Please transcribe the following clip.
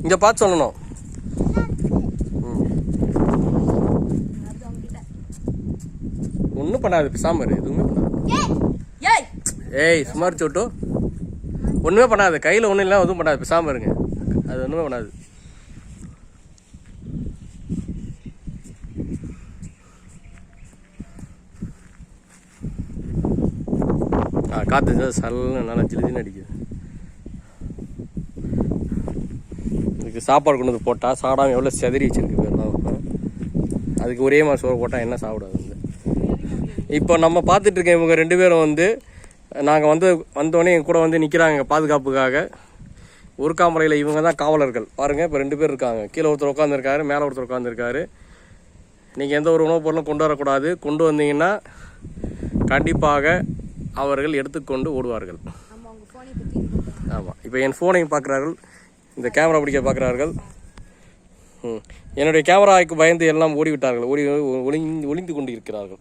இங்கே பார்த்து சொல்லணும். ஒன்றும் பண்ணாது, பேசாம இரு, எதுவுமே பண்ணாது. ஏய் சுமார் சோட்டு, ஒன்றுமே பண்ணாது, கையில் ஒன்றும் இல்லை, எதுவும் பண்ணாது, பேசாம இருங்க. அது ஒன்றுமே பண்ணாது. காற்று சல்லுன்னு நல்லா ஜிலுஜின்னு அடிக்குது. இதுக்கு சாப்பாடு கொண்டு வந்து போட்டால் சாப்பிடாமல் எவ்வளோ செதறி வச்சிருக்கு பேர்லாம். அதுக்கு ஒரே மாதிரி சோறு போட்டால் என்ன சாப்பிடாது வந்து. இப்போ நம்ம பார்த்துட்ருக்கேன், இவங்க 2 பேரும் வந்து நாங்கள் வந்தோடனே என் கூட வந்து நிற்கிறாங்க பாதுகாப்புக்காக. உருக்காமலையில் இவங்க தான் காவலர்கள் பாருங்கள். இப்போ 2 பேர் இருக்காங்க. கீழே ஒருத்தர் உட்காந்துருக்காரு, மேலே ஒருத்தர் உட்காந்துருக்காரு. நீங்கள் எந்த ஒரு உணவுப் பொருளும் கொண்டு வரக்கூடாது. கொண்டு வந்தீங்கன்னா கண்டிப்பாக அவர்கள் எடுத்துக்கொண்டு ஓடுவார்கள். ஆமாம், இப்போ என் ஃபோனையும் பார்க்குறார்கள், இந்த கேமரா பிடிக்க பார்க்குறார்கள். என்னுடைய கேமராவுக்கு பயந்து எல்லாம் ஓடிவிட்டார்கள், ஒளிந்து கொண்டு இருக்கிறார்கள்.